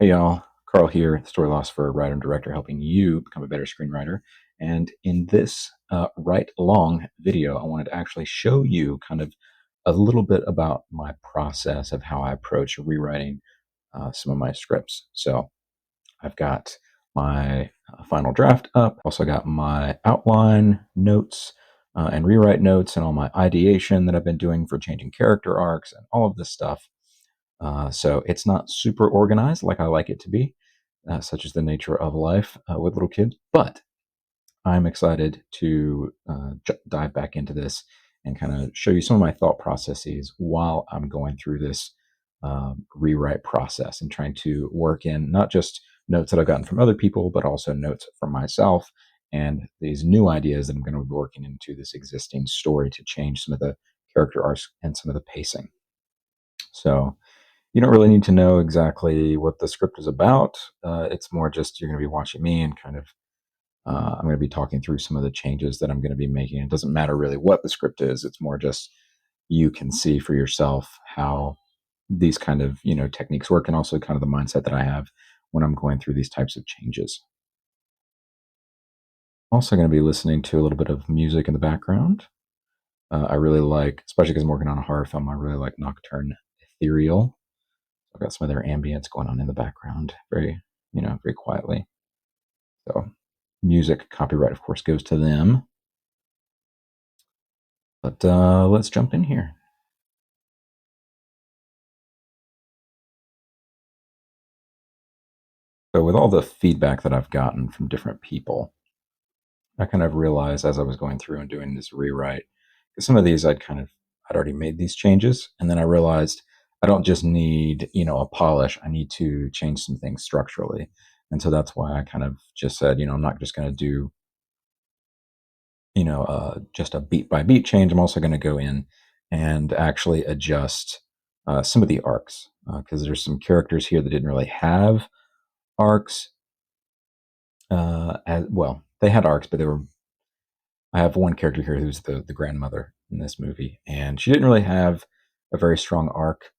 Hey y'all, Carl here, story loss for writer and director, helping you become a better screenwriter. And in this right long video, I wanted to actually show you kind of a little bit about my process of how I approach rewriting some of my scripts. So I've got my final draft up, also got my outline notes and rewrite notes and all my ideation that I've been doing for changing character arcs and all of this stuff. So it's not super organized like I like it to be, such as the nature of life with little kids. But I'm excited to dive back into this and kind of show you some of my thought processes while I'm going through this rewrite process and trying to work in not just notes that I've gotten from other people, but also notes from myself and these new ideas that I'm going to be working into this existing story to change some of the character arcs and some of the pacing. So you don't really need to know exactly what the script is about. It's more just you're going to be watching me and kind of I'm going to be talking through some of the changes that I'm going to be making. It doesn't matter really what the script is. It's more just you can see for yourself how these kind of techniques work, and also kind of the mindset that I have when I'm going through these types of changes. Also, going to be listening to a little bit of music in the background. I really like, especially because I'm working on a horror film. I really like Nocturne Ethereal. I've got some of their ambience going on in the background, very quietly. So, music copyright, of course, goes to them. But let's jump in here. So, with all the feedback that I've gotten from different people, I kind of realized as I was going through and doing this rewrite, because some of these I'd already made these changes, and then I realized I don't just need a polish. I need to change some things structurally, and so that's why I kind of just said, I'm not just going to do just a beat by beat change. I'm also going to go in and actually adjust some of the arcs because there's some characters here that didn't really have arcs. As well, they had arcs, but they were. I have one character here who's the grandmother in this movie, and she didn't really have a very strong arc,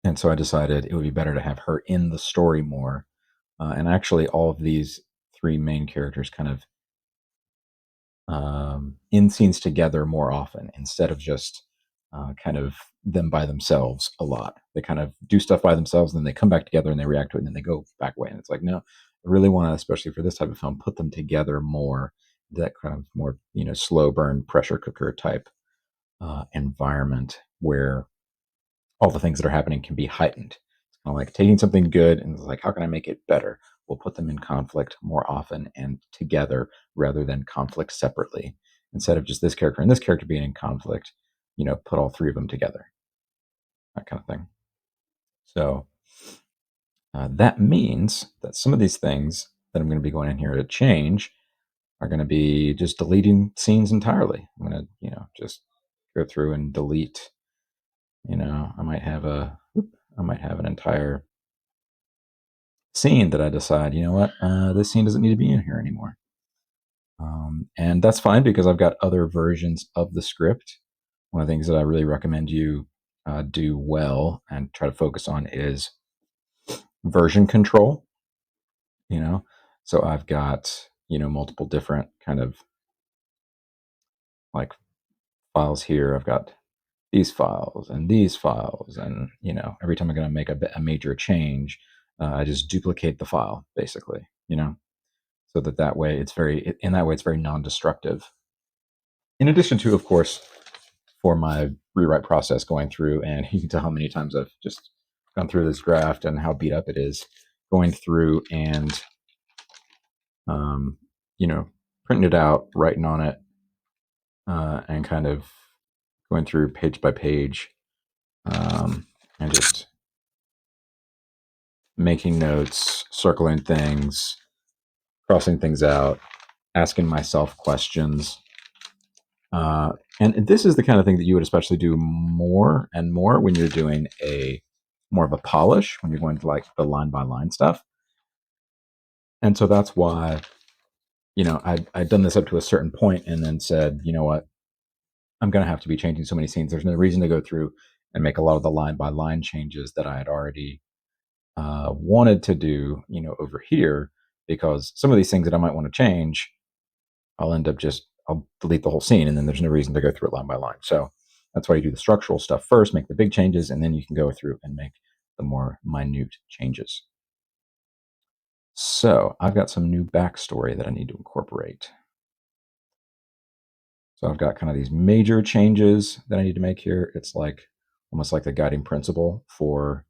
and so I decided it would be better to have her in the story more. And actually, all of these three main characters kind of in scenes together more often instead of just kind of them by themselves a lot. They kind of do stuff by themselves, and then they come back together and they react to it, and then they go back away. And it's like, no, I really want to, especially for this type of film, put them together more. That kind of more, slow burn pressure cooker type environment where all the things that are happening can be heightened. It's kind of like taking something good and it's like, how can I make it better? We'll put them in conflict more often and together rather than conflict separately. Instead of just this character and this character being in conflict, put all three of them together, that kind of thing. So that means that some of these things that I'm going to be going in here to change are going to be just deleting scenes entirely. I'm going to, just go through and delete. I might have an entire scene that I decide, this scene doesn't need to be in here anymore. And that's fine because I've got other versions of the script. One of the things that I really recommend you do well and try to focus on is version control. You know, so I've got multiple different kind of like files here. I've got these files, and every time I'm going to make a major change, I just duplicate the file basically. So that way it's very non-destructive. In addition to, of course, for my rewrite process going through, and you can tell how many times I've just gone through this draft and how beat up it is, going through and um, you know printing it out, writing on it, and kind of going through page by page, and just making notes, circling things, crossing things out, asking myself questions. And this is the kind of thing that you would especially do more and more when you're doing a more of a polish, when you're going to like the line by line stuff. And so that's why, I'd done this up to a certain point and then said, you know what, I'm going to have to be changing so many scenes. There's no reason to go through and make a lot of the line by line changes that I had already wanted to do, over here, because some of these things that I might want to change, I'll delete the whole scene, and then there's no reason to go through it line by line. So that's why you do the structural stuff first, make the big changes, and then you can go through and make the more minute changes. So I've got some new backstory that I need to incorporate. So I've got kind of these major changes that I need to make here. It's like almost like the guiding principle for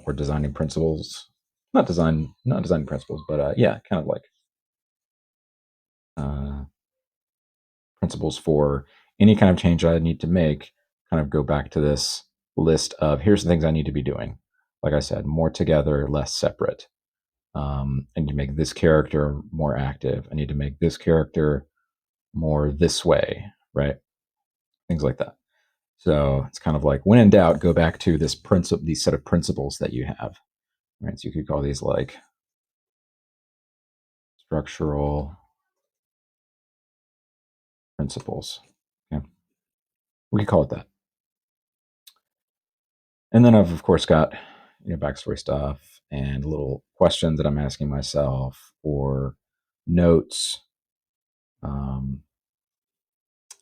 or designing principles. Not designing principles, but yeah, kind of like uh, principles for any kind of change I need to make. Kind of go back to this list of here's the things I need to be doing. Like I said, more together, less separate. I need to make this character more active. I need to make this character more this way, right? Things like that. So it's kind of like when in doubt, go back to this principle, these set of principles that you have, right? So you could call these like structural principles. Okay, we could call it that. And then I've of course got backstory stuff and little questions that I'm asking myself or notes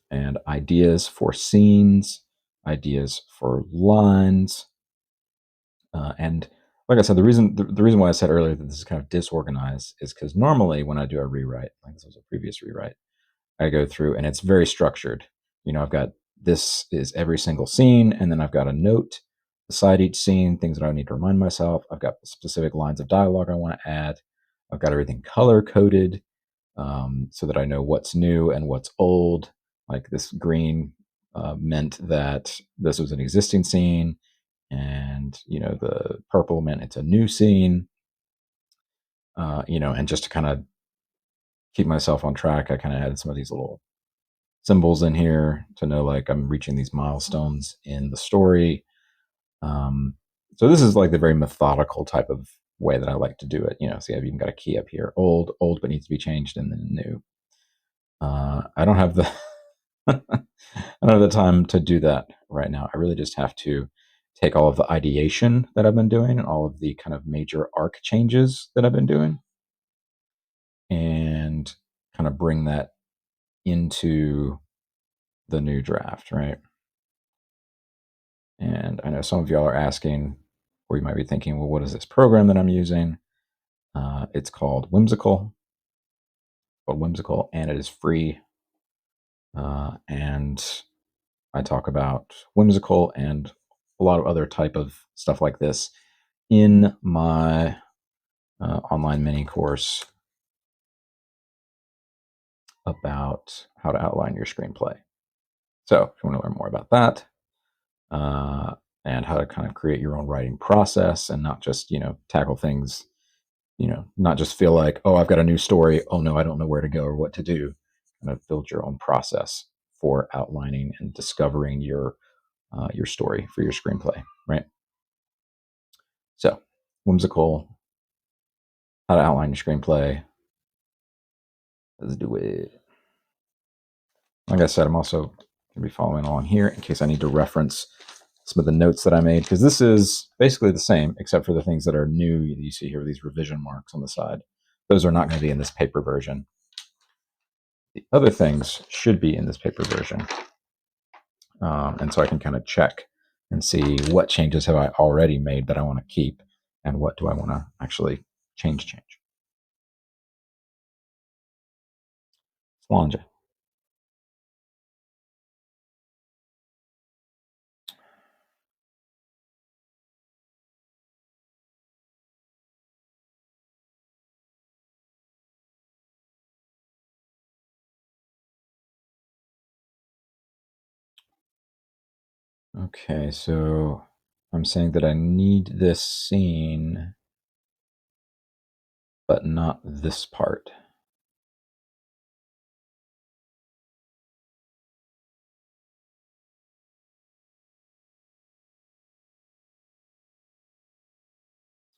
and ideas for scenes, ideas for lines, and like I said, the reason why I said earlier that this is kind of disorganized is because normally when I do a rewrite, like this was a previous rewrite, I go through and it's very structured. I've got this is every single scene, and then I've got a note beside each scene, things that I need to remind myself. I've got specific lines of dialogue I want to add. I've got everything color coded so that I know what's new and what's old. Like this green meant that this was an existing scene, and the purple meant it's a new scene. And just to kind of keep myself on track, I kind of added some of these little symbols in here to know like I'm reaching these milestones in the story. Um, so this is like the very methodical type of way that I like to do it. See, I've even got a key up here: old, but needs to be changed, and then new. I don't have the I don't have the time to do that right now. I really just have to take all of the ideation that I've been doing and all of the kind of major arc changes that I've been doing and kind of bring that into the new draft, right? And I know some of y'all are asking, or you might be thinking, well, what is this program that I'm using? It's called Whimsical, and it is free. And I talk about Whimsical and a lot of other type of stuff like this in my online mini course about how to outline your screenplay. So if you want to learn more about that, uh, and how to kind of create your own writing process and not just tackle things, not just feel like, oh, I've got a new story, oh no, I don't know where to go or what to do. Kind of build your own process for outlining and discovering your story for your screenplay, right? So Whimsical, how to outline your screenplay. Let's do it. Like I said, I'm also going to be following along here in case I need to reference some of the notes that I made, because this is basically the same, except for the things that are new. You see here these revision marks on the side. Those are not going to be in this paper version. The other things should be in this paper version. And so I can kind of check and see what changes have I already made that I want to keep and what do I want to actually change. Slanja. Okay, so I'm saying that I need this scene, but not this part.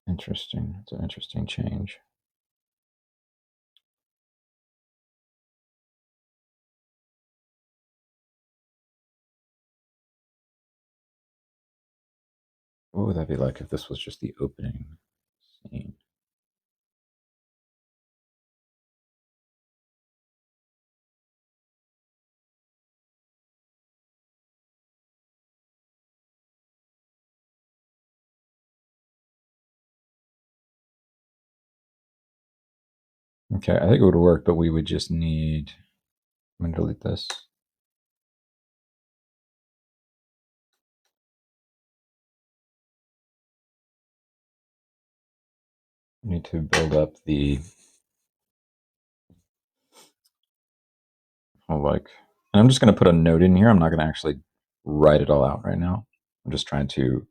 Interesting. It's an interesting change. What would that be like if this was just the opening scene? Okay, I think it would work, but we would just need, I'm going to delete this. We need to build up the, and I'm just going to put a note in here. I'm not going to actually write it all out right now. I'm just trying to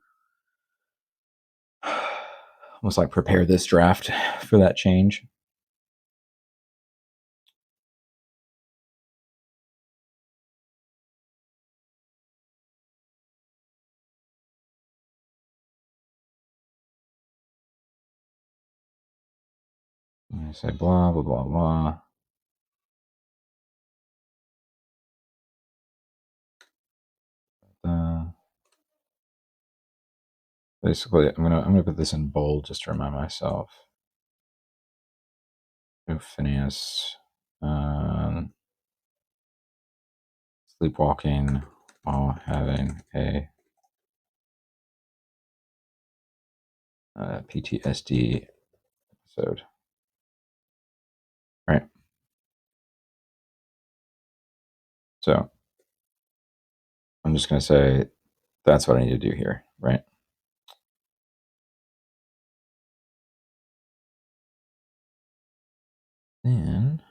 almost like prepare this draft for that change. I say blah, blah, blah, blah. Basically, I'm gonna put this in bold just to remind myself. No Phineas, sleepwalking while having a PTSD episode. Right. So I'm just gonna say that's what I need to do here, right? Then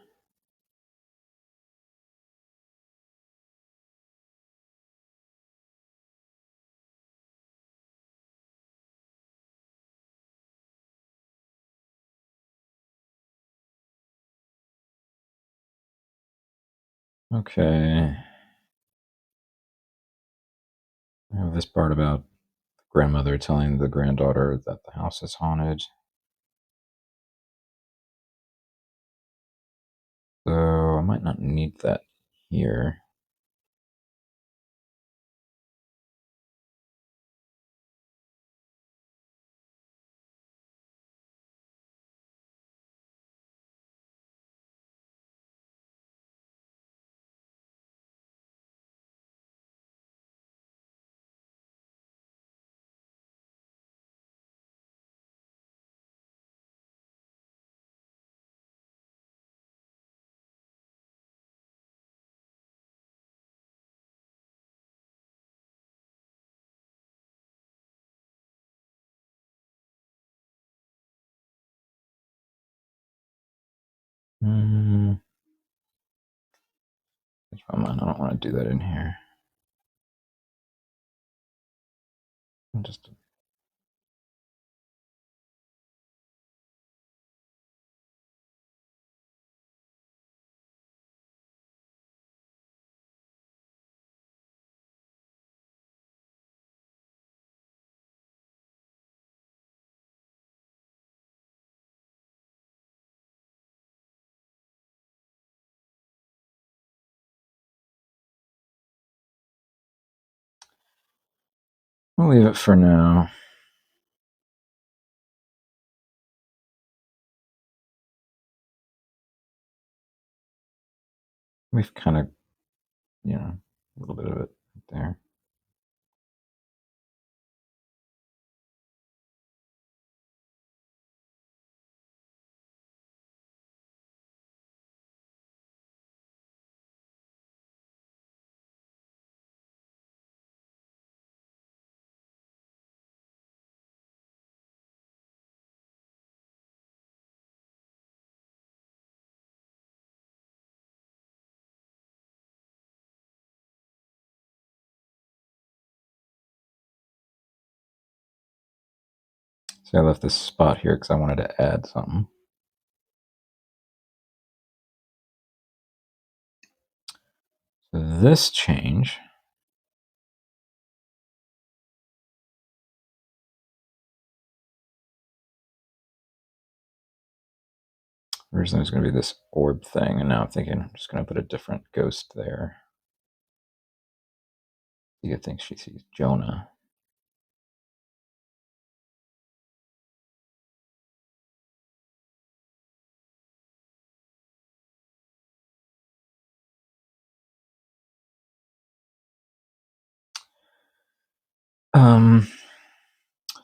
okay. I have this part about the grandmother telling the granddaughter that the house is haunted. So I might not need that here. I don't want to do that in here. Just I'll leave it for now. We've kind of, a little bit of it there. See, I left this spot here because I wanted to add something. So this change, originally it was going to be this orb thing, and now I'm thinking I'm just going to put a different ghost there. You think she sees Jonah.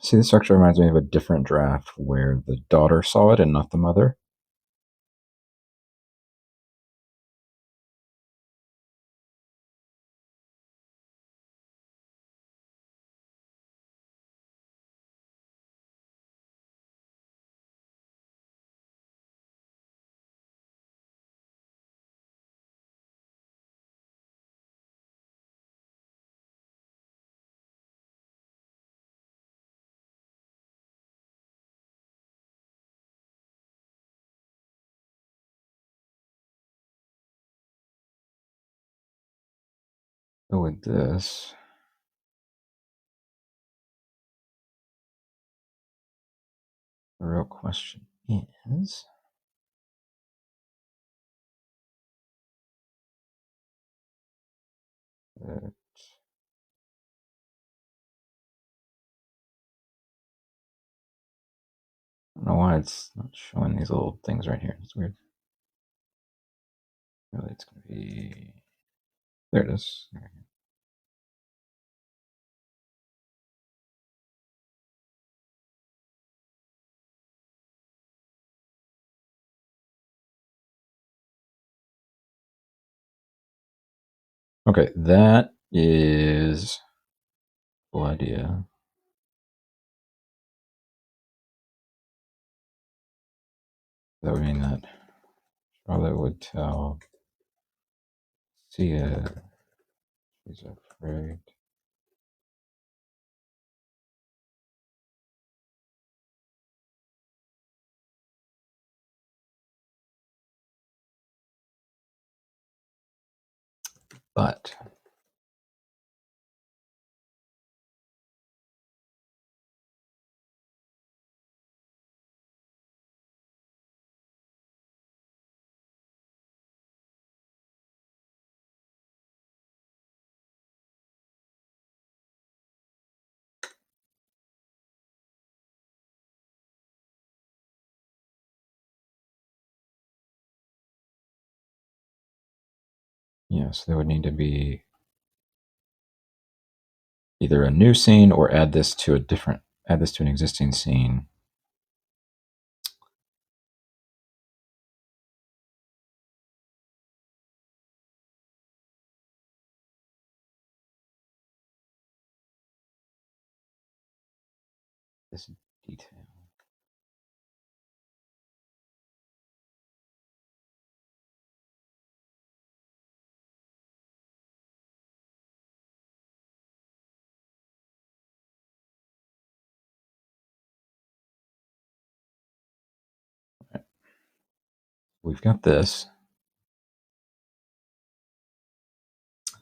See, this structure reminds me of a different draft where the daughter saw it and not the mother. Go with this. The real question is, I don't know why it's not showing these little things right here. It's weird. Really, it's going to be... There it is. Okay, that is a cool idea. That would mean that Charlotte would tell Sia she's afraid. But yes, there would need to be either a new scene or add this to an existing scene. This detail. Right. We've got this.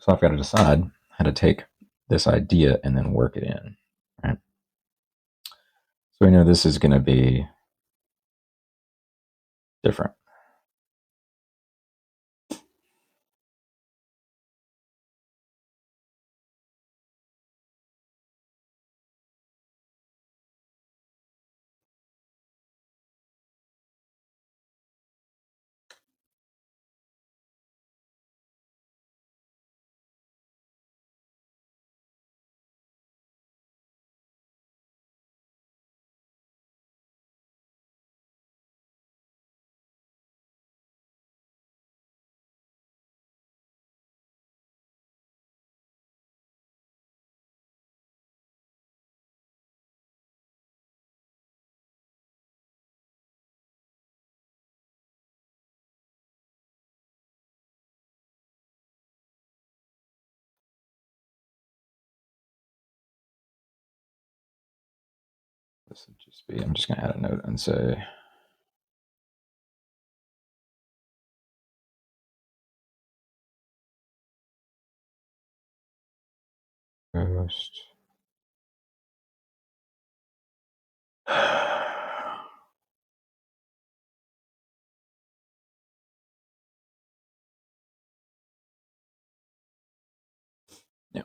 So I've got to decide how to take this idea and then work it in. Right. So we know this is going to be different. This would just be, I'm just going to add a note and say, ghost. Yeah.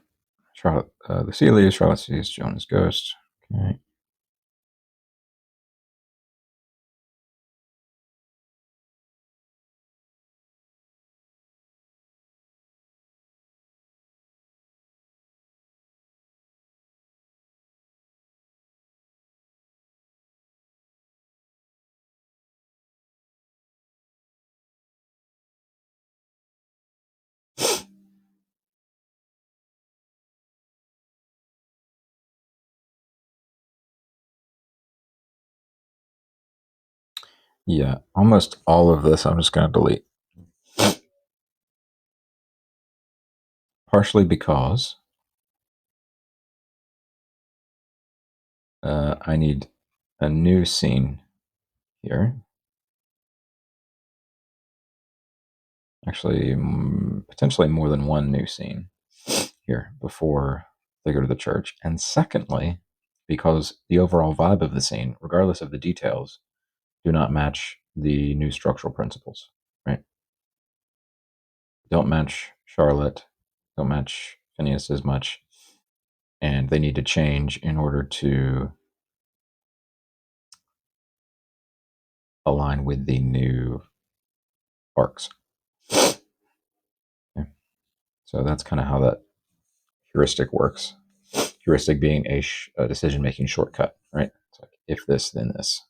Charlotte, the sea leaves, Charlotte sees Jonah's ghost. Okay. Yeah, almost all of this I'm just going to delete. Partially because I need a new scene here. Actually, potentially more than one new scene here before they go to the church. And secondly, because the overall vibe of the scene, regardless of the details, do not match the new structural principles, right? Don't match Charlotte, don't match Phineas as much, and they need to change in order to align with the new arcs. Okay. So that's kind of how that heuristic works. Heuristic being a decision-making shortcut, right? It's like if this, then this.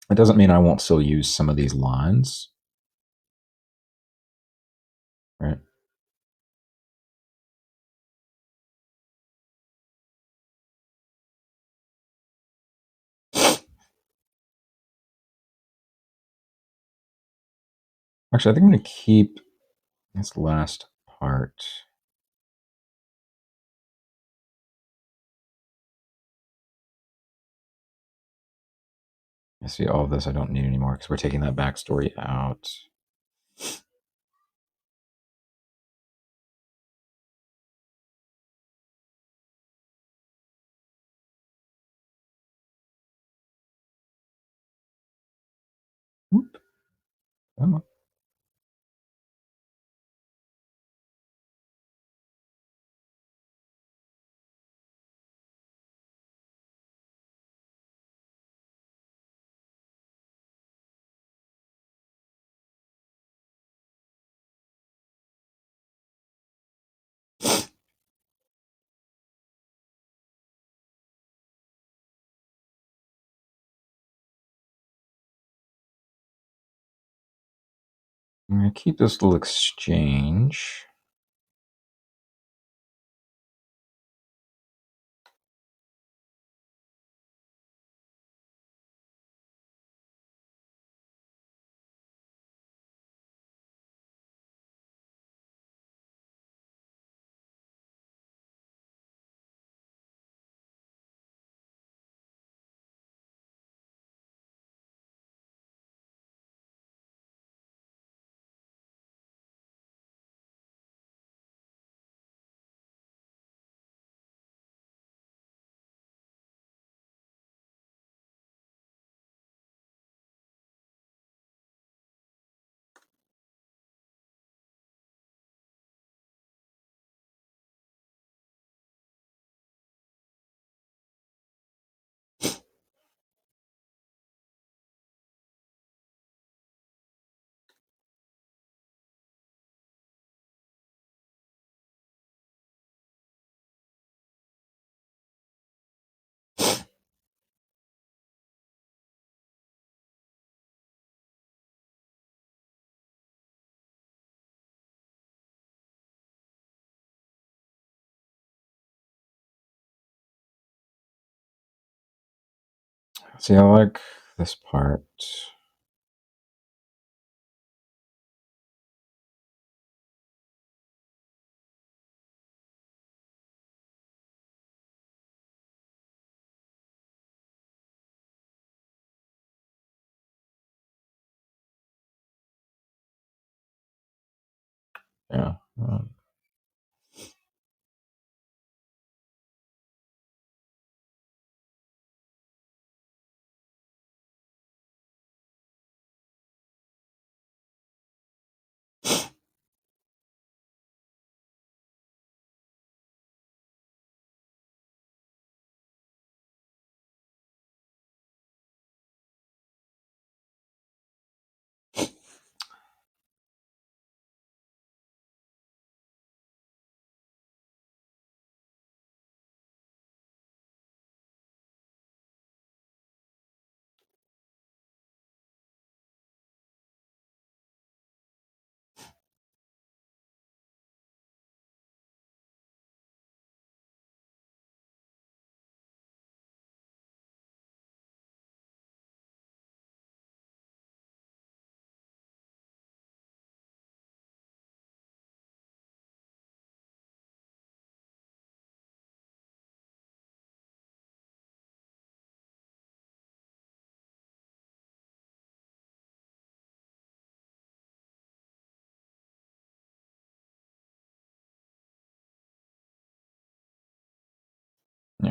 It doesn't mean I won't still use some of these lines, right? Actually, I think I'm going to keep this last part. I see all of this I don't need anymore because we're taking that backstory out. Whoop. Come on. I'm going to keep this little exchange. See, I like this part. Yeah.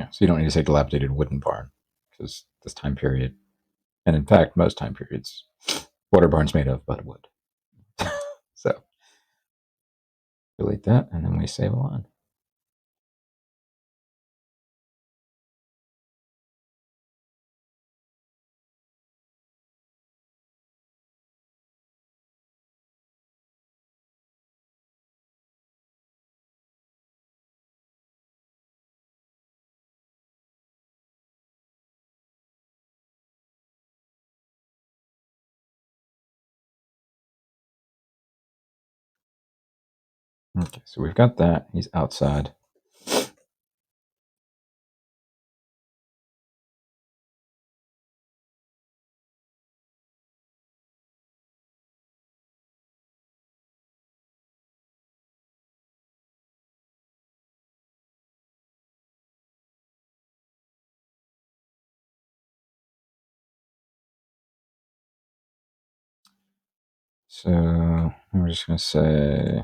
Yeah, so you don't need to say dilapidated wooden barn because this time period, and in fact, most time periods, what are barns made of but wood? So delete that, and then we save a line. Okay, so we've got that. He's outside. So we're just going to say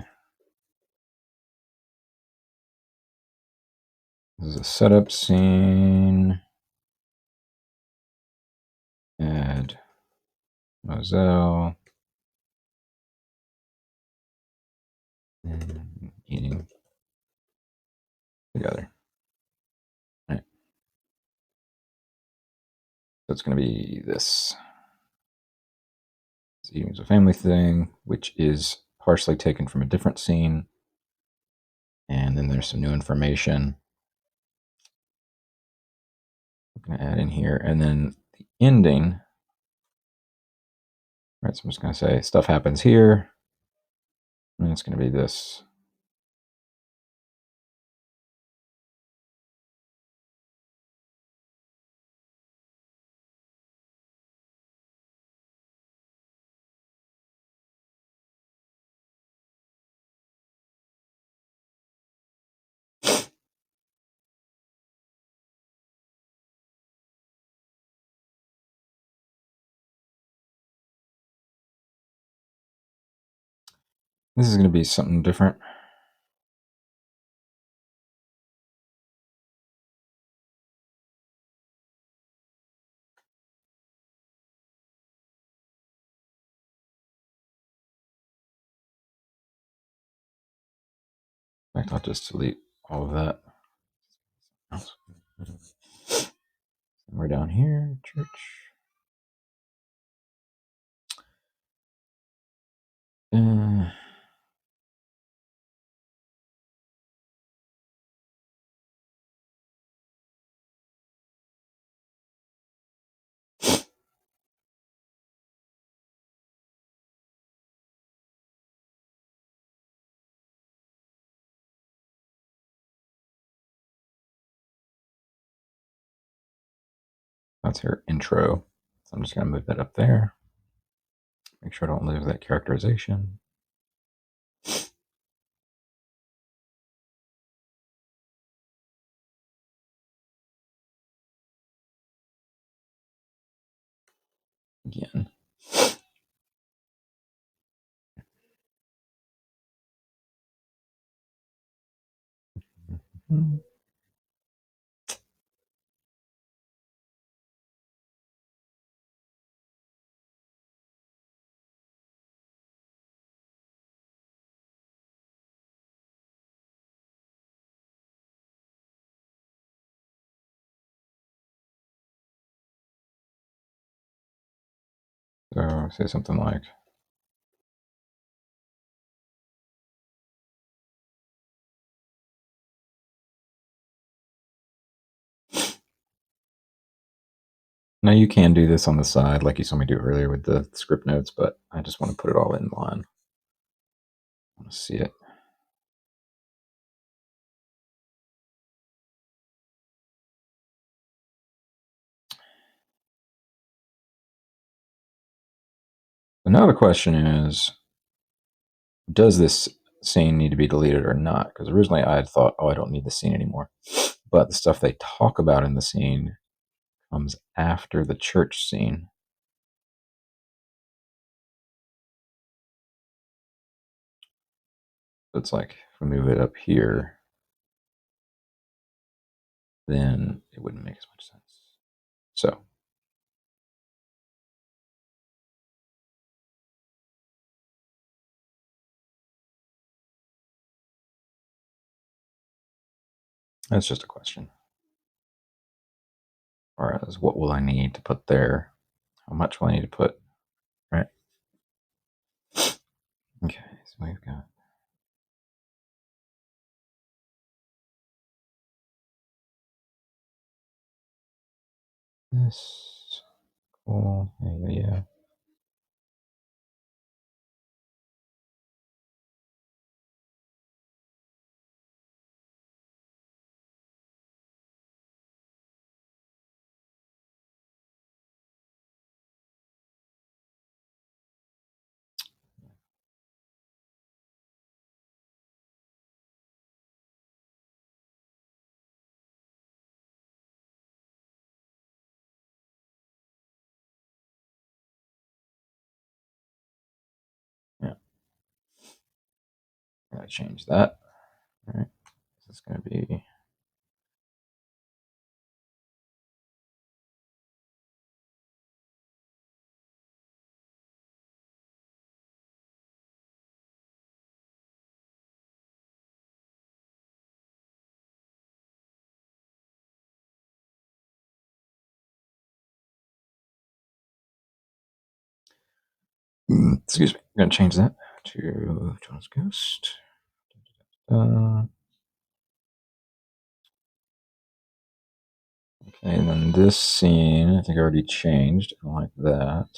this is a setup scene. Add Moselle and eating together. All right. So it's going to be this. It's eating as a family thing, which is partially taken from a different scene. And then there's some new information I'm going to add in here. And then the ending, right? So I'm just going to say stuff happens here. And it's going to be this. This is going to be something different. In fact, I'll just delete all of that. We're down here, church. That's her intro. So I'm just going to move that up there. Make sure I don't lose that characterization. Again. So say something like, now you can do this on the side like you saw me do earlier with the script notes, but I just want to put it all in line. I want to see it. So now the question is, does this scene need to be deleted or not? Because originally I had thought, oh, I don't need the scene anymore. But the stuff they talk about in the scene comes after the church scene. So it's like, if we move it up here, then it wouldn't make as much sense. So that's just a question. As far as what will I need to put there? How much will I need to put? Right. Okay, so we've got this. Cool. Yeah. Yeah. Gotta change that. All right. This is gonna be excuse me. I'm gonna change that to John's Ghost. Okay, and then this scene, I think I already changed. I like that.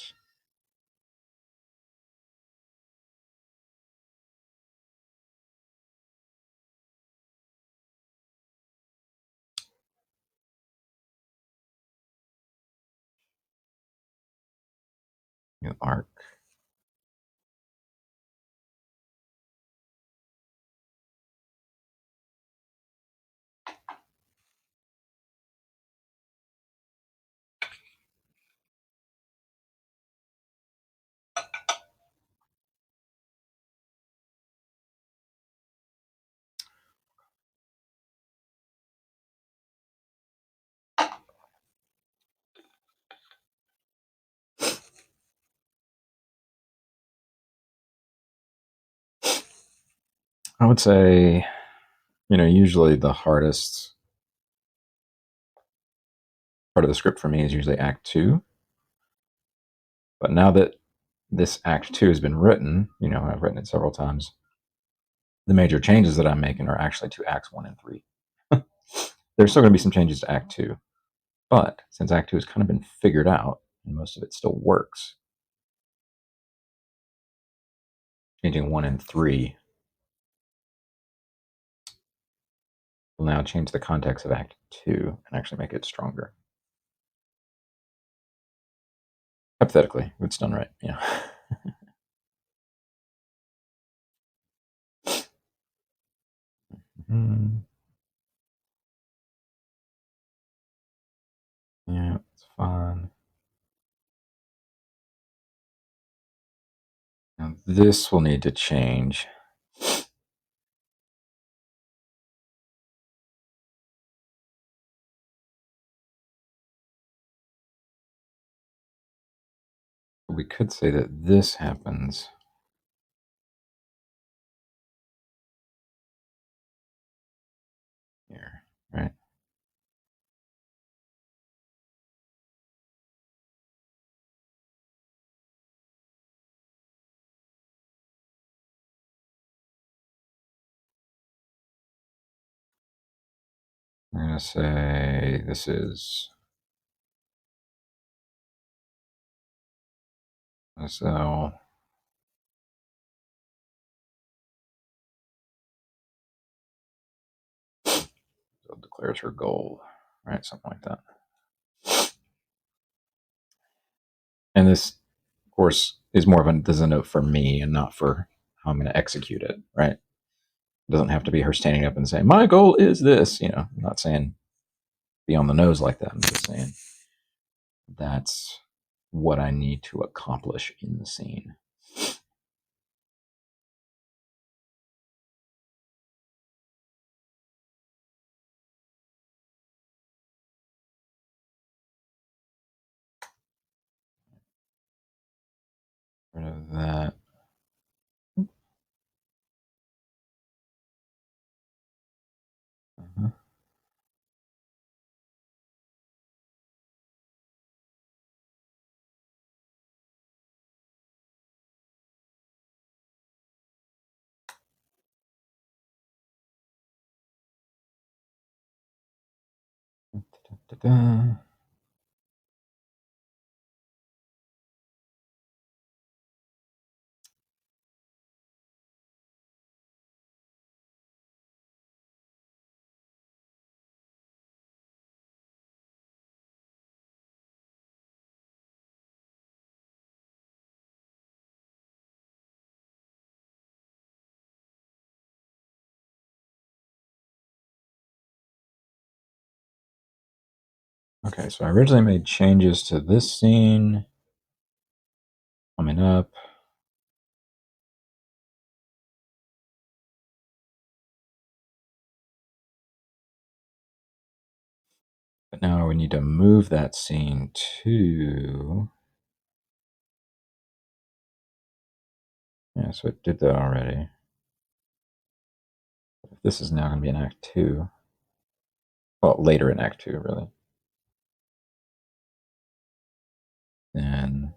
New arc. I would say, usually the hardest part of the script for me is usually Act Two. But now that this Act Two has been written, I've written it several times, the major changes that I'm making are actually to Acts One and Three. There's still going to be some changes to Act Two, but since Act Two has kind of been figured out and most of it still works, changing One and Three will now change the context of Act Two and actually make it stronger. Hypothetically, if it's done right, yeah. Yeah, it's fun. Now this will need to change. We could say that this happens here, right? We're going to say this is so. So declares her goal, right? Something like that. And this, of course, is more of a note for me and not for how I'm going to execute it, right? It doesn't have to be her standing up and saying, my goal is this. I'm not saying be on the nose like that. I'm just saying that's what I need to accomplish in the scene. rid of that. Uh-huh. Da-da-da-da. Okay, so I originally made changes to this scene coming up. But now we need to move that scene to, yeah, so it did that already. This is now going to be in Act 2. Well, later in Act 2, really. Then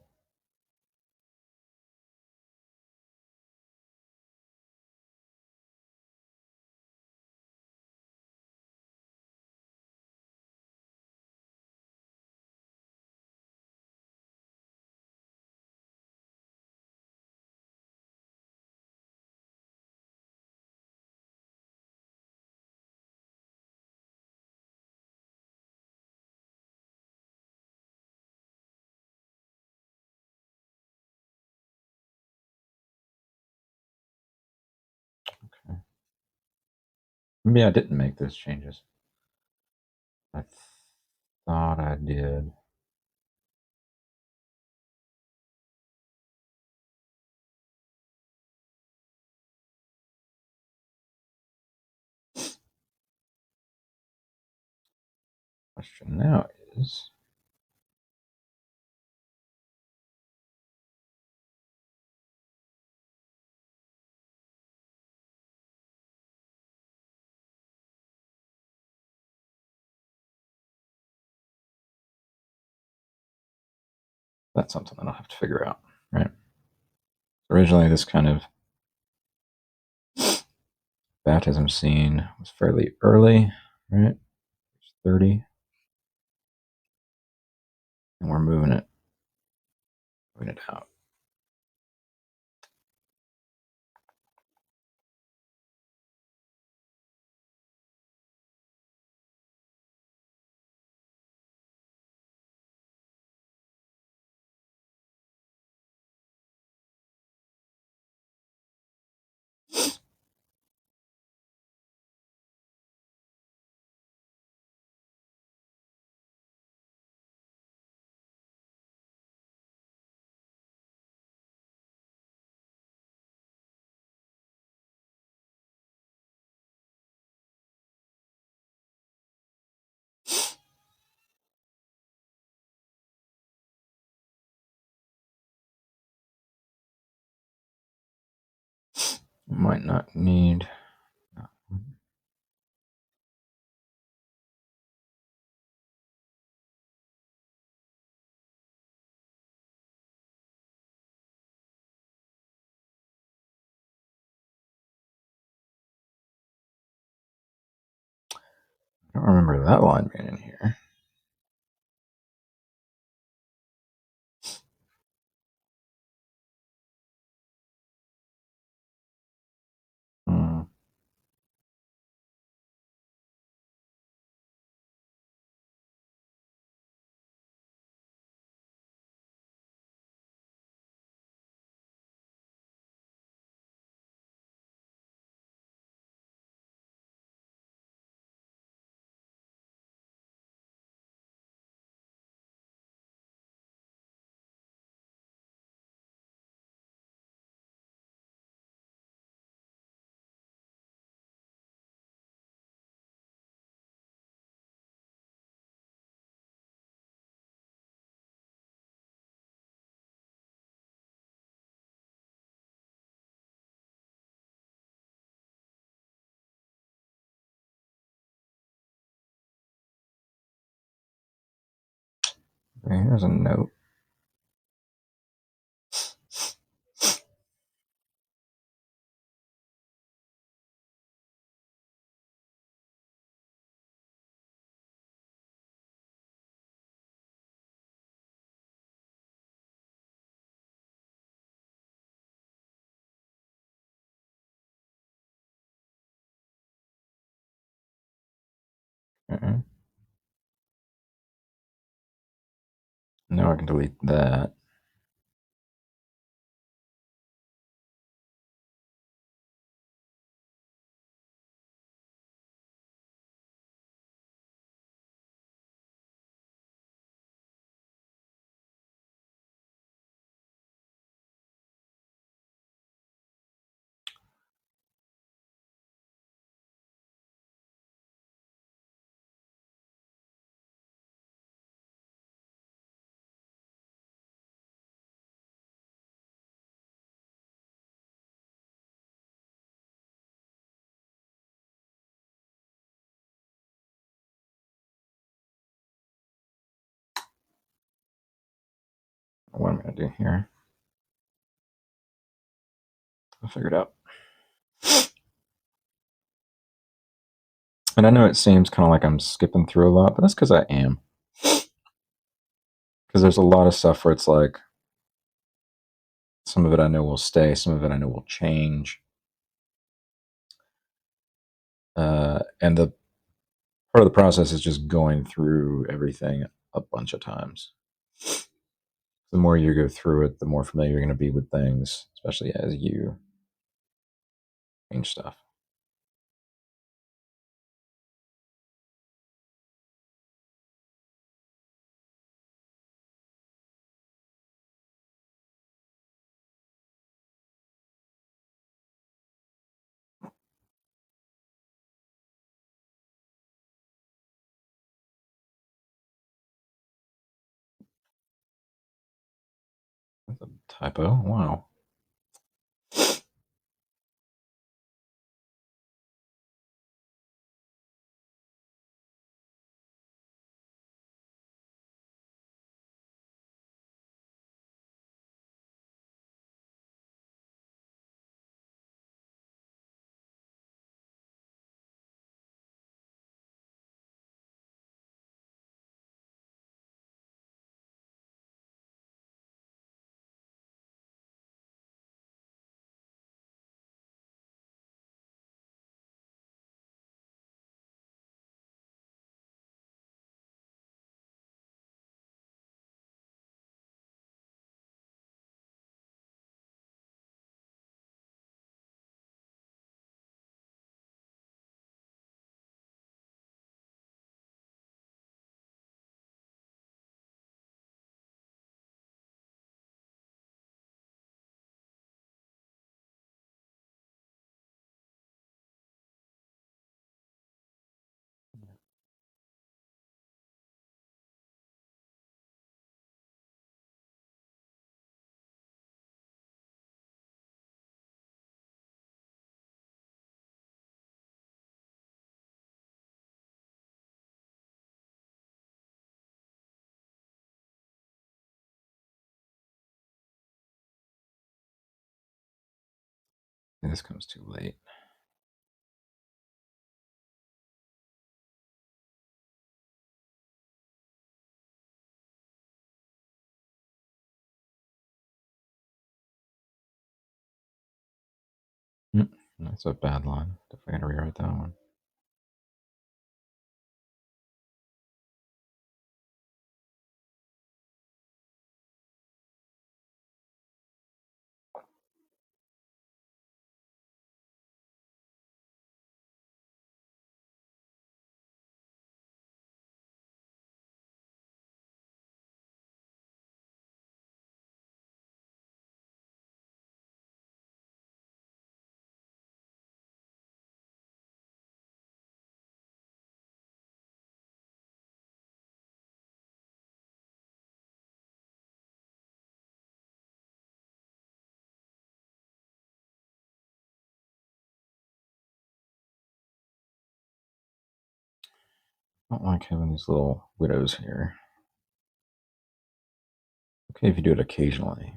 okay. Maybe I didn't make those changes. I thought I did. Question now is, that's something that I'll have to figure out, right? Originally, this kind of baptism scene was fairly early, right? 30. And we're moving it out. Might not need. I don't remember that line being in here. Hmm. Okay, here's a note. Okay. Now I can delete that. What I'm going to do here, I'll figure it out. And I know it seems kind of like I'm skipping through a lot, but that's because I am. Because there's a lot of stuff where it's like, some of it I know will stay, some of it I know will change. And the part of the process is just going through everything a bunch of times. The more you go through it, the more familiar you're going to be with things, especially as you change stuff. That's a typo. Wow. This comes too late. That's a bad line. Definitely got to rewrite that one. I don't like having these little widows here. okay if you do it occasionally.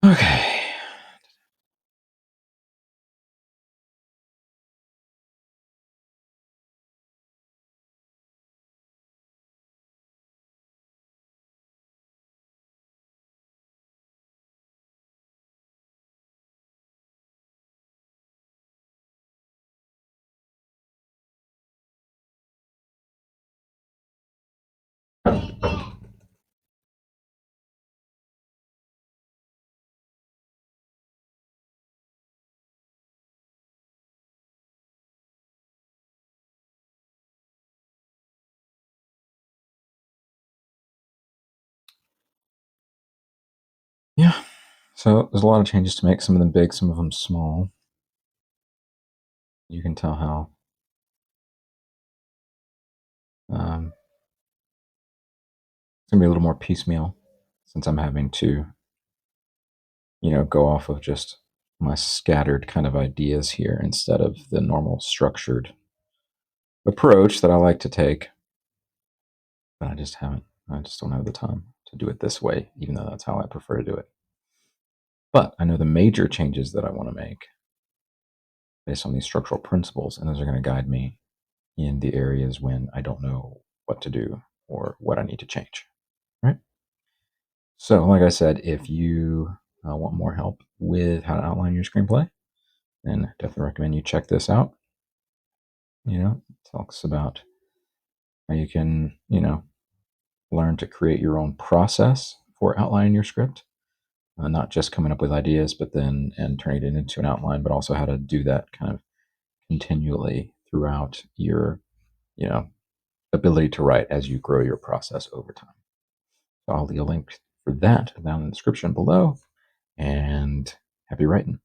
Okay. Yeah. So there's a lot of changes to make, some of them big, some of them small. You can tell how it's going to be a little more piecemeal since I'm having to, go off of just my scattered kind of ideas here instead of the normal structured approach that I like to take. But I just don't have the time to do it this way, even though that's how I prefer to do it. But I know the major changes that I want to make based on these structural principles, and those are going to guide me in the areas when I don't know what to do or what I need to change. Right? So, like I said, if you want more help with how to outline your screenplay, then definitely recommend you check this out. It talks about how you can, learn to create your own process for outlining your script, not just coming up with ideas, but then and turning it into an outline, but also how to do that kind of continually throughout your, you know, ability to write as you grow your process over time. So I'll leave a link for that down in the description below, and happy writing.